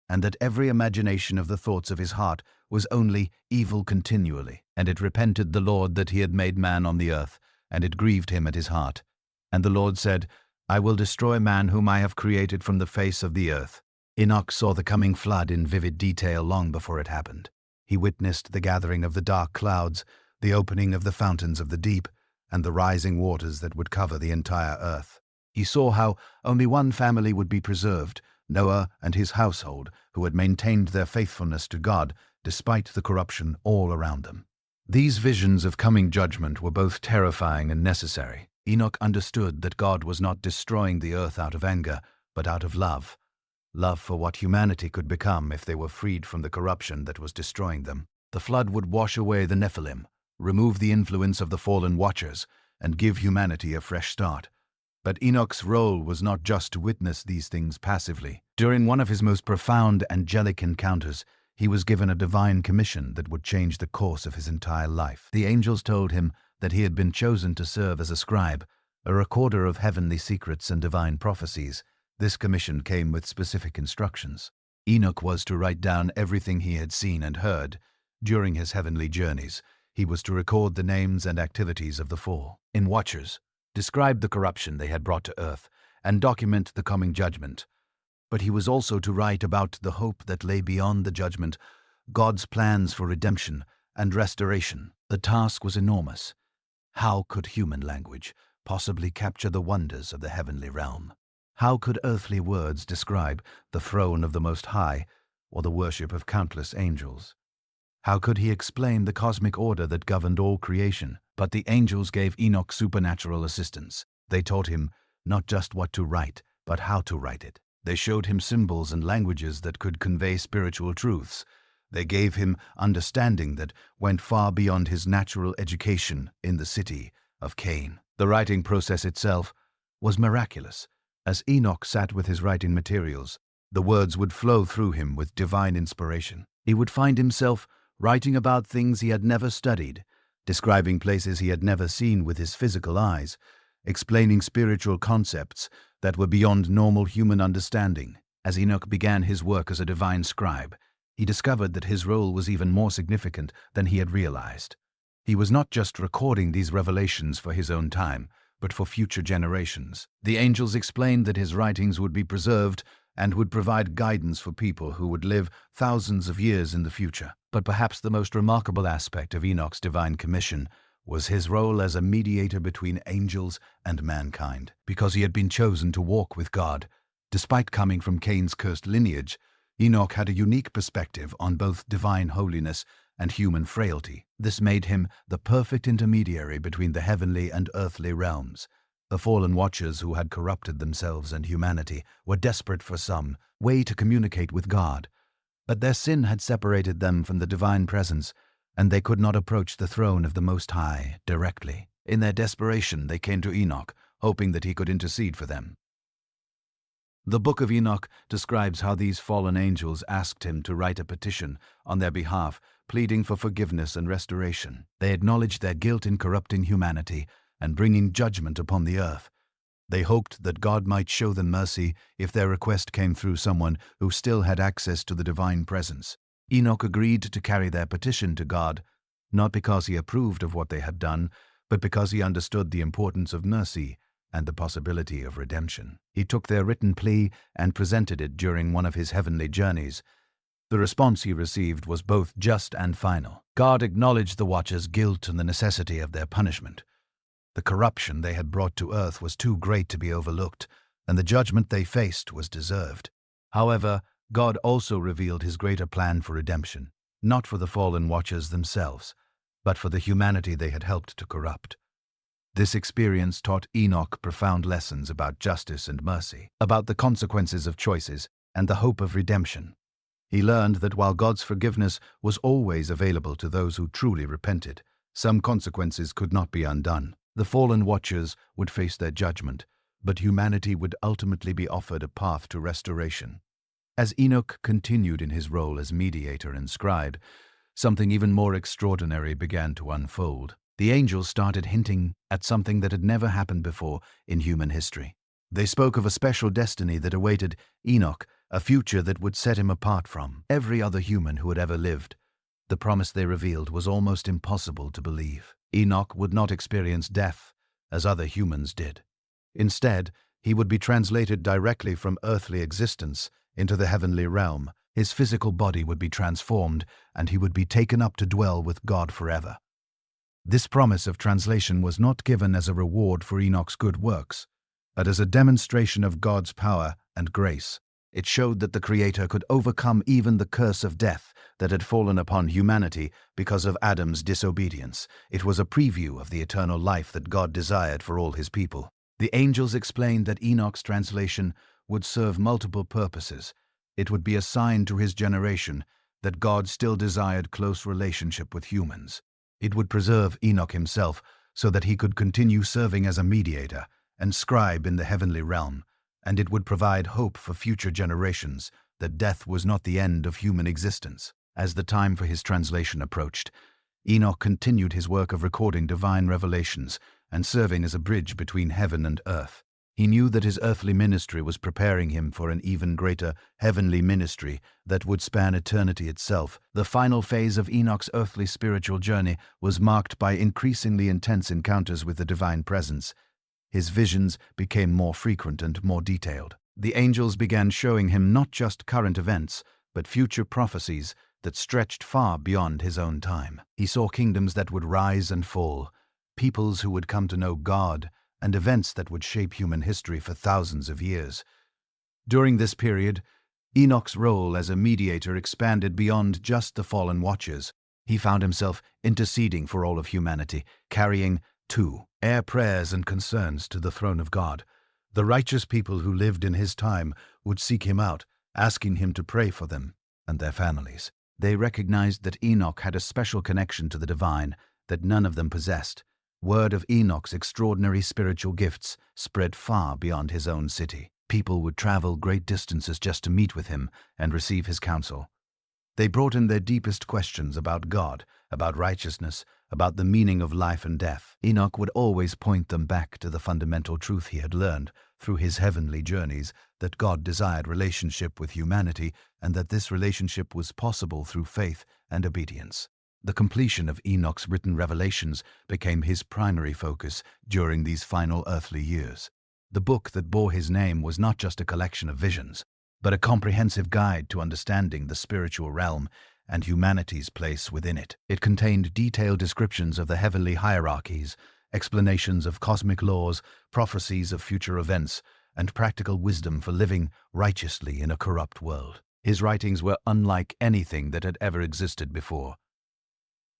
and that every imagination of the thoughts of his heart was only evil continually. And it repented the Lord that he had made man on the earth, and it grieved him at his heart. And the Lord said, I will destroy man whom I have created from the face of the earth. Enoch saw the coming flood in vivid detail long before it happened. He witnessed the gathering of the dark clouds, the opening of the fountains of the deep, and the rising waters that would cover the entire earth. He saw how only one family would be preserved, Noah and his household, who had maintained their faithfulness to God despite the corruption all around them. These visions of coming judgment were both terrifying and necessary. Enoch understood that God was not destroying the earth out of anger, but out of love. Love for what humanity could become if they were freed from the corruption that was destroying them. The flood would wash away the Nephilim, remove the influence of the fallen watchers, and give humanity a fresh start. But Enoch's role was not just to witness these things passively. During one of his most profound angelic encounters, he was given a divine commission that would change the course of his entire life. The angels told him that he had been chosen to serve as a scribe, a recorder of heavenly secrets and divine prophecies. This commission came with specific instructions. Enoch was to write down everything he had seen and heard during his heavenly journeys. He was to record the names and activities of the four in Watchers, describe the corruption they had brought to earth, and document the coming judgment. But he was also to write about the hope that lay beyond the judgment, God's plans for redemption and restoration. The task was enormous. How could human language possibly capture the wonders of the heavenly realm? How could earthly words describe the throne of the Most High or the worship of countless angels? How could he explain the cosmic order that governed all creation? But the angels gave Enoch supernatural assistance. They taught him not just what to write, but how to write it. They showed him symbols and languages that could convey spiritual truths. They gave him understanding that went far beyond his natural education in the city of Cain. The writing process itself was miraculous. As Enoch sat with his writing materials, the words would flow through him with divine inspiration. He would find himself writing about things he had never studied, describing places he had never seen with his physical eyes, explaining spiritual concepts that were beyond normal human understanding. As Enoch began his work as a divine scribe, he discovered that his role was even more significant than he had realized. He was not just recording these revelations for his own time, but for future generations. The angels explained that his writings would be preserved and would provide guidance for people who would live thousands of years in the future. But perhaps the most remarkable aspect of Enoch's divine commission was his role as a mediator between angels and mankind. Because he had been chosen to walk with God, despite coming from Cain's cursed lineage, Enoch had a unique perspective on both divine holiness and human frailty. This made him the perfect intermediary between the heavenly and earthly realms. The fallen watchers who had corrupted themselves and humanity were desperate for some way to communicate with God, but their sin had separated them from the divine presence, and they could not approach the throne of the Most High directly. In their desperation, they came to Enoch, hoping that he could intercede for them. The Book of Enoch describes how these fallen angels asked him to write a petition on their behalf, pleading for forgiveness and restoration. They acknowledged their guilt in corrupting humanity and bringing judgment upon the earth. They hoped that God might show them mercy if their request came through someone who still had access to the divine presence. Enoch agreed to carry their petition to God, not because he approved of what they had done, but because he understood the importance of mercy and the possibility of redemption. He took their written plea and presented it during one of his heavenly journeys. The response he received was both just and final. God acknowledged the watchers' guilt and the necessity of their punishment. The corruption they had brought to earth was too great to be overlooked, and the judgment they faced was deserved. However, God also revealed his greater plan for redemption, not for the fallen watchers themselves, but for the humanity they had helped to corrupt. This experience taught Enoch profound lessons about justice and mercy, about the consequences of choices and the hope of redemption. He learned that while God's forgiveness was always available to those who truly repented, some consequences could not be undone. The fallen watchers would face their judgment, but humanity would ultimately be offered a path to restoration. As Enoch continued in his role as mediator and scribe, something even more extraordinary began to unfold. The angels started hinting at something that had never happened before in human history. They spoke of a special destiny that awaited Enoch, a future that would set him apart from every other human who had ever lived. The promise they revealed was almost impossible to believe. Enoch would not experience death as other humans did. Instead, he would be translated directly from earthly existence into the heavenly realm. His physical body would be transformed, and he would be taken up to dwell with God forever. This promise of translation was not given as a reward for Enoch's good works, but as a demonstration of God's power and grace. It showed that the Creator could overcome even the curse of death that had fallen upon humanity because of Adam's disobedience. It was a preview of the eternal life that God desired for all his people. The angels explained that Enoch's translation would serve multiple purposes. It would be a sign to his generation that God still desired close relationship with humans. It would preserve Enoch himself so that he could continue serving as a mediator and scribe in the heavenly realm, and it would provide hope for future generations that death was not the end of human existence. As the time for his translation approached, Enoch continued his work of recording divine revelations and serving as a bridge between heaven and earth. He knew that his earthly ministry was preparing him for an even greater heavenly ministry that would span eternity itself. The final phase of Enoch's earthly spiritual journey was marked by increasingly intense encounters with the divine presence. His visions became more frequent and more detailed. The angels began showing him not just current events, but future prophecies that stretched far beyond his own time. He saw kingdoms that would rise and fall, peoples who would come to know God, and events that would shape human history for thousands of years. During this period, Enoch's role as a mediator expanded beyond just the fallen watchers. He found himself interceding for all of humanity, carrying air prayers and concerns to the throne of God. The righteous people who lived in his time would seek him out, asking him to pray for them and their families. They recognized that Enoch had a special connection to the divine that none of them possessed. Word of Enoch's extraordinary spiritual gifts spread far beyond his own city. People would travel great distances just to meet with him and receive his counsel. They brought in their deepest questions about God, about righteousness, about the meaning of life and death. Enoch would always point them back to the fundamental truth he had learned through his heavenly journeys, that God desired relationship with humanity and that this relationship was possible through faith and obedience. The completion of Enoch's written revelations became his primary focus during these final earthly years. The book that bore his name was not just a collection of visions, but a comprehensive guide to understanding the spiritual realm and humanity's place within it. It contained detailed descriptions of the heavenly hierarchies, explanations of cosmic laws, prophecies of future events, and practical wisdom for living righteously in a corrupt world. His writings were unlike anything that had ever existed before.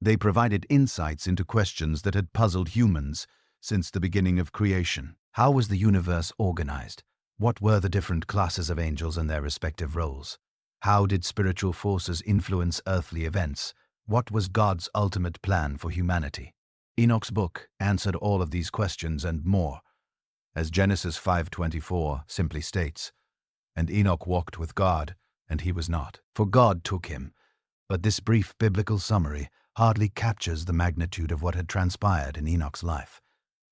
They provided insights into questions that had puzzled humans since the beginning of creation. How was the universe organized? What were the different classes of angels and their respective roles? How did spiritual forces influence earthly events? What was God's ultimate plan for humanity? Enoch's book answered all of these questions and more. As Genesis 5:24 simply states, "And Enoch walked with God, and he was not, for God took him." But this brief biblical summary hardly captures the magnitude of what had transpired in Enoch's life.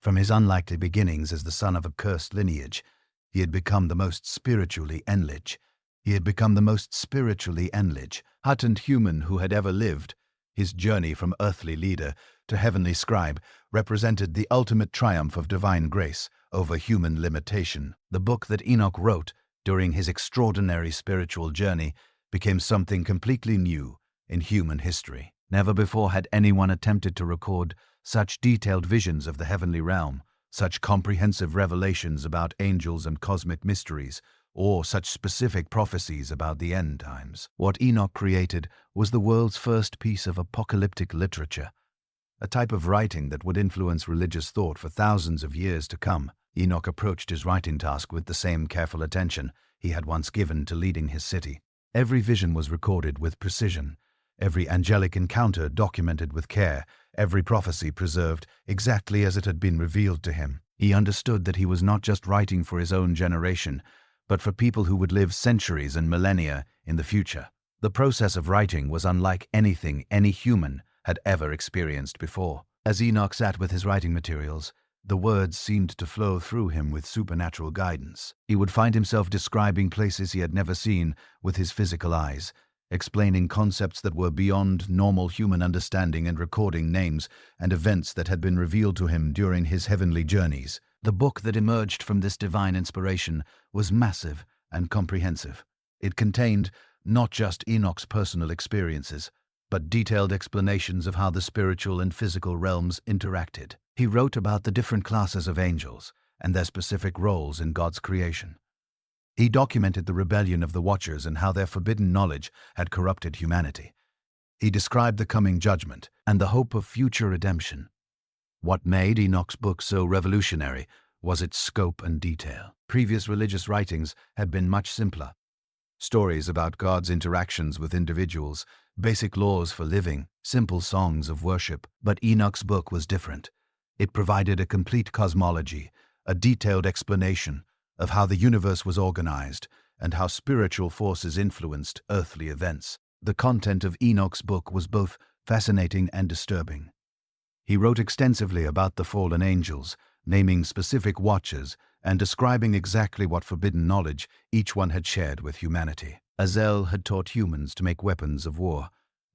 From his unlikely beginnings as the son of a cursed lineage, he had become the most spiritually enriched, heartened human who had ever lived. His journey from earthly leader to heavenly scribe represented the ultimate triumph of divine grace over human limitation. The book that Enoch wrote during his extraordinary spiritual journey became something completely new in human history. Never before had anyone attempted to record such detailed visions of the heavenly realm, such comprehensive revelations about angels and cosmic mysteries, or such specific prophecies about the end times. What Enoch created was the world's first piece of apocalyptic literature, a type of writing that would influence religious thought for thousands of years to come. Enoch approached his writing task with the same careful attention he had once given to leading his city. Every vision was recorded with precision, every angelic encounter documented with care, every prophecy preserved exactly as it had been revealed to him. He understood that he was not just writing for his own generation, but for people who would live centuries and millennia in the future. The process of writing was unlike anything any human had ever experienced before. As Enoch sat with his writing materials, the words seemed to flow through him with supernatural guidance. He would find himself describing places he had never seen with his physical eyes, explaining concepts that were beyond normal human understanding and recording names and events that had been revealed to him during his heavenly journeys. The book that emerged from this divine inspiration was massive and comprehensive. It contained not just Enoch's personal experiences, but detailed explanations of how the spiritual and physical realms interacted. He wrote about the different classes of angels and their specific roles in God's creation. He documented the rebellion of the Watchers and how their forbidden knowledge had corrupted humanity. He described the coming judgment and the hope of future redemption. What made Enoch's book so revolutionary was its scope and detail. Previous religious writings had been much simpler. Stories about God's interactions with individuals, basic laws for living, simple songs of worship. But Enoch's book was different. It provided a complete cosmology, a detailed explanation of how the universe was organized and how spiritual forces influenced earthly events. The content of Enoch's book was both fascinating and disturbing. He wrote extensively about the fallen angels, naming specific watchers and describing exactly what forbidden knowledge each one had shared with humanity. Azel had taught humans to make weapons of war.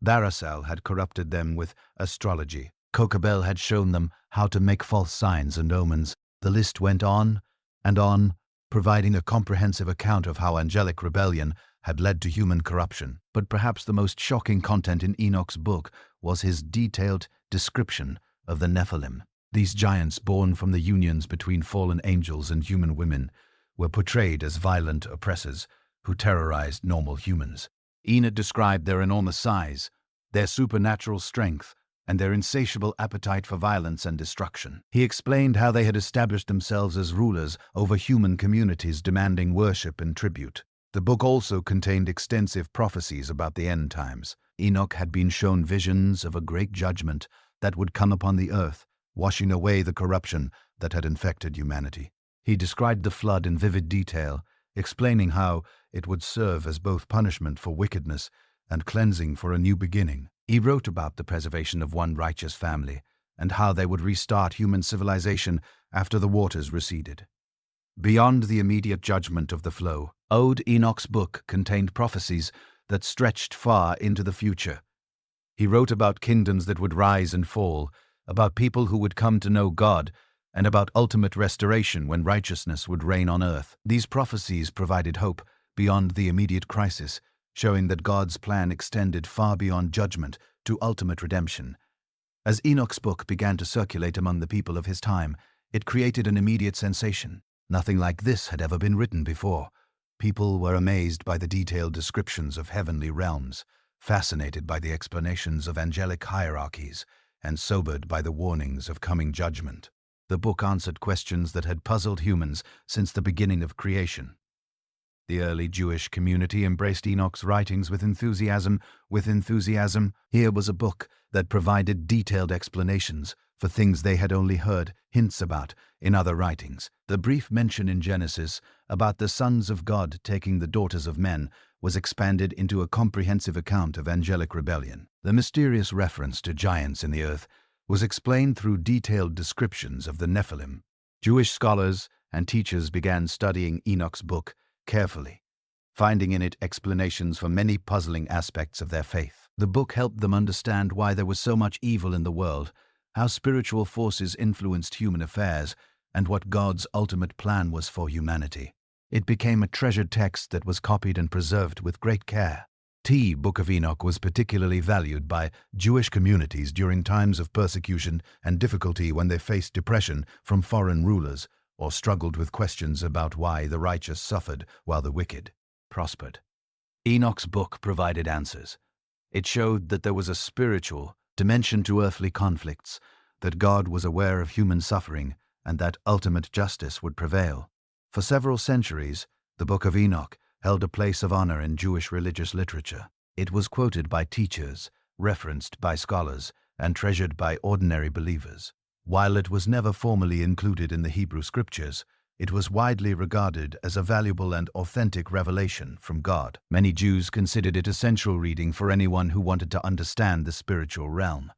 Varasal had corrupted them with astrology. Kokabel had shown them how to make false signs and omens. The list went on and on, providing a comprehensive account of how angelic rebellion had led to human corruption. But perhaps the most shocking content in Enoch's book was his detailed description of the Nephilim. These giants, born from the unions between fallen angels and human women, were portrayed as violent oppressors who terrorized normal humans. Enoch described their enormous size, their supernatural strength, and their insatiable appetite for violence and destruction. He explained how they had established themselves as rulers over human communities demanding worship and tribute. The book also contained extensive prophecies about the end times. Enoch had been shown visions of a great judgment that would come upon the earth, washing away the corruption that had infected humanity. He described the flood in vivid detail, explaining how it would serve as both punishment for wickedness and cleansing for a new beginning. He wrote about the preservation of one righteous family and how they would restart human civilization after the waters receded. Beyond the immediate judgment of the flow, Enoch's book contained prophecies that stretched far into the future. He wrote about kingdoms that would rise and fall, about people who would come to know God, and about ultimate restoration when righteousness would reign on earth. These prophecies provided hope beyond the immediate crisis, showing that God's plan extended far beyond judgment to ultimate redemption. As Enoch's book began to circulate among the people of his time, it created an immediate sensation. Nothing like this had ever been written before. People were amazed by the detailed descriptions of heavenly realms, fascinated by the explanations of angelic hierarchies, and sobered by the warnings of coming judgment. The book answered questions that had puzzled humans since the beginning of creation. The early Jewish community embraced Enoch's writings with enthusiasm. Here was a book that provided detailed explanations for things they had only heard hints about in other writings. The brief mention in Genesis about the sons of God taking the daughters of men was expanded into a comprehensive account of angelic rebellion. The mysterious reference to giants in the earth was explained through detailed descriptions of the Nephilim. Jewish scholars and teachers began studying Enoch's book carefully, finding in it explanations for many puzzling aspects of their faith. The book helped them understand why there was so much evil in the world, how spiritual forces influenced human affairs, and what God's ultimate plan was for humanity. It became a treasured text that was copied and preserved with great care. The Book of Enoch was particularly valued by Jewish communities during times of persecution and difficulty when they faced depression from foreign rulers or struggled with questions about why the righteous suffered while the wicked prospered. Enoch's book provided answers. It showed that there was a spiritual dimension to earthly conflicts, that God was aware of human suffering, and that ultimate justice would prevail. For several centuries, the Book of Enoch held a place of honor in Jewish religious literature. It was quoted by teachers, referenced by scholars, and treasured by ordinary believers. While it was never formally included in the Hebrew Scriptures, it was widely regarded as a valuable and authentic revelation from God. Many Jews considered it essential reading for anyone who wanted to understand the spiritual realm.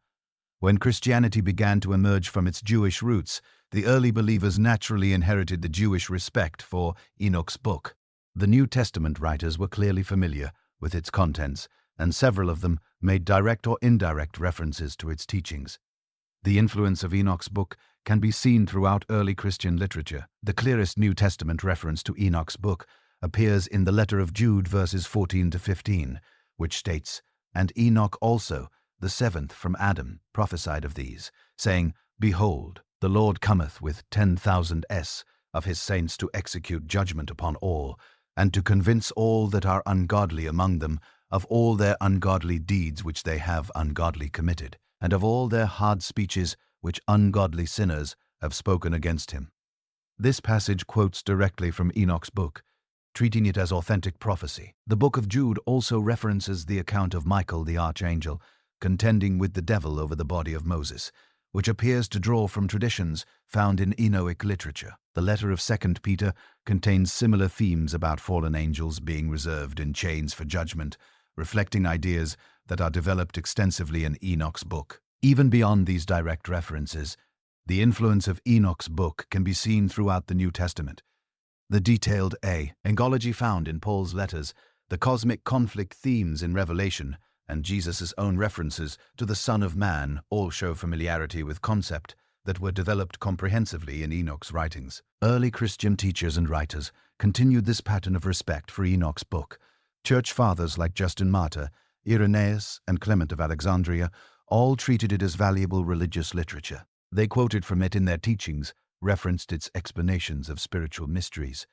When Christianity began to emerge from its Jewish roots, the early believers naturally inherited the Jewish respect for Enoch's book. The New Testament writers were clearly familiar with its contents, and several of them made direct or indirect references to its teachings. The influence of Enoch's book can be seen throughout early Christian literature. The clearest New Testament reference to Enoch's book appears in the letter of Jude, verses 14 to 15, which states, "And Enoch also, the seventh from Adam, prophesied of these, saying, Behold, the Lord cometh with 10,000 of his saints to execute judgment upon all, and to convince all that are ungodly among them of all their ungodly deeds which they have ungodly committed, and of all their hard speeches which ungodly sinners have spoken against him." This passage quotes directly from Enoch's book, treating it as authentic prophecy. The book of Jude also references the account of Michael the archangel contending with the devil over the body of Moses, which appears to draw from traditions found in Enochic literature. The letter of 2 Peter contains similar themes about fallen angels being reserved in chains for judgment, reflecting ideas that are developed extensively in Enoch's book. Even beyond these direct references, the influence of Enoch's book can be seen throughout the New Testament. The detailed angology found in Paul's letters, the cosmic conflict themes in Revelation, and Jesus' own references to the Son of Man all show familiarity with concepts that were developed comprehensively in Enoch's writings. Early Christian teachers and writers continued this pattern of respect for Enoch's book. Church fathers like Justin Martyr, Irenaeus, and Clement of Alexandria all treated it as valuable religious literature. They quoted from it in their teachings, referenced its explanations of spiritual mysteries,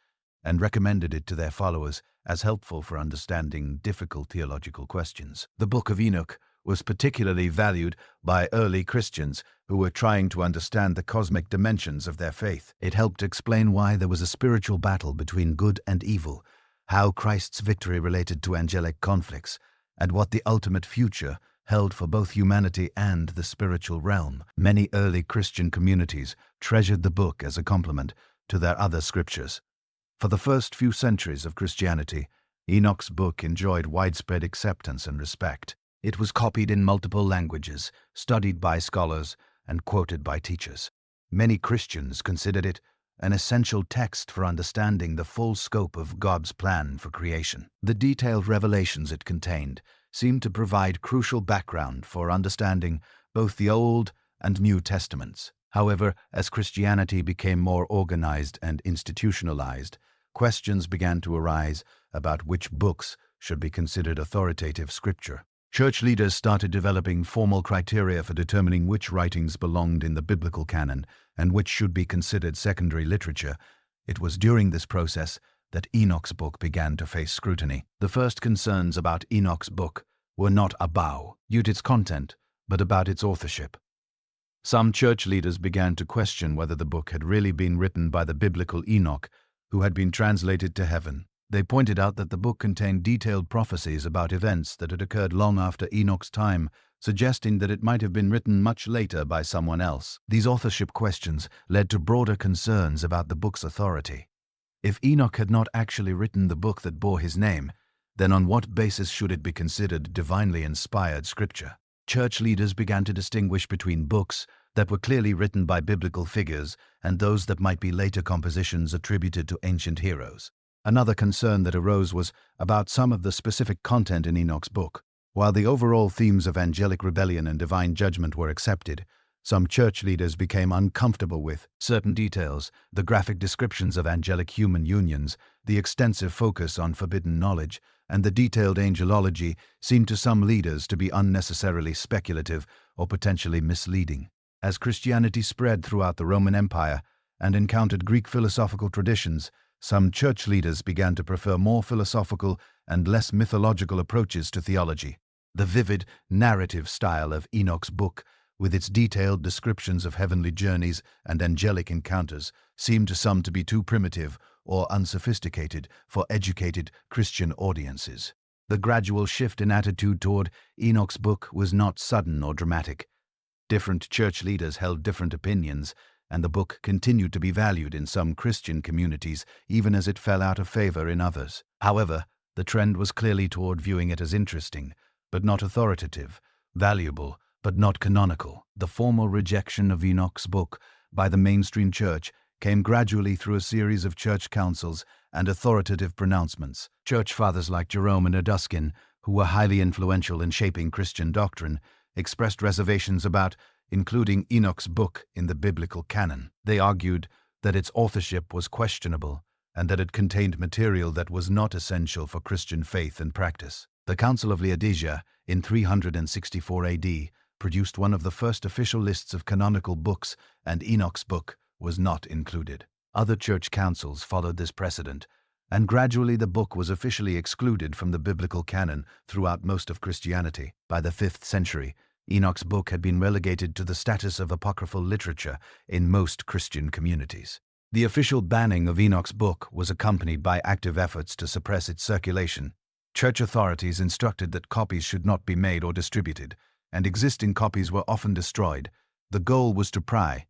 and recommended it to their followers as helpful for understanding difficult theological questions. The Book of Enoch was particularly valued by early Christians who were trying to understand the cosmic dimensions of their faith. It helped explain why there was a spiritual battle between good and evil, how Christ's victory related to angelic conflicts, and what the ultimate future held for both humanity and the spiritual realm. Many early Christian communities treasured the book as a complement to their other scriptures. For the first few centuries of Christianity, Enoch's book enjoyed widespread acceptance and respect. It was copied in multiple languages, studied by scholars, and quoted by teachers. Many Christians considered it an essential text for understanding the full scope of God's plan for creation. The detailed revelations it contained seemed to provide crucial background for understanding both the Old and New Testaments. However, as Christianity became more organized and institutionalized, questions began to arise about which books should be considered authoritative scripture. Church leaders started developing formal criteria for determining which writings belonged in the biblical canon and which should be considered secondary literature. It was during this process that Enoch's book began to face scrutiny. The first concerns about Enoch's book were not about its content, but about its authorship. Some church leaders began to question whether the book had really been written by the biblical Enoch, who had been translated to heaven. They pointed out that the book contained detailed prophecies about events that had occurred long after Enoch's time, suggesting that it might have been written much later by someone else. These authorship questions led to broader concerns about the book's authority. If Enoch had not actually written the book that bore his name, then on what basis should it be considered divinely inspired scripture? Church leaders began to distinguish between books that were clearly written by biblical figures and those that might be later compositions attributed to ancient heroes. Another concern that arose was about some of the specific content in Enoch's book. While the overall themes of angelic rebellion and divine judgment were accepted, some church leaders became uncomfortable with certain details, the graphic descriptions of angelic human unions, the extensive focus on forbidden knowledge, and the detailed angelology seemed to some leaders to be unnecessarily speculative or potentially misleading. As Christianity spread throughout the Roman Empire and encountered Greek philosophical traditions, some church leaders began to prefer more philosophical and less mythological approaches to theology. The vivid, narrative style of Enoch's book, with its detailed descriptions of heavenly journeys and angelic encounters, seemed to some to be too primitive or unsophisticated for educated Christian audiences. The gradual shift in attitude toward Enoch's book was not sudden or dramatic. Different church leaders held different opinions, and the book continued to be valued in some Christian communities, even as it fell out of favor in others. However, the trend was clearly toward viewing it as interesting, but not authoritative, valuable, but not canonical. The formal rejection of Enoch's book by the mainstream church came gradually through a series of church councils and authoritative pronouncements. Church fathers like Jerome and Erskine, who were highly influential in shaping Christian doctrine, expressed reservations about including Enoch's book in the biblical canon. They argued that its authorship was questionable and that it contained material that was not essential for Christian faith and practice. The Council of Laodicea in 364 AD produced one of the first official lists of canonical books, and Enoch's book was not included. Other church councils followed this precedent, and gradually the book was officially excluded from the biblical canon throughout most of Christianity. By the 5th century, Enoch's book had been relegated to the status of apocryphal literature in most Christian communities. The official banning of Enoch's book was accompanied by active efforts to suppress its circulation. Church authorities instructed that copies should not be made or distributed, and existing copies were often destroyed. The goal was to pry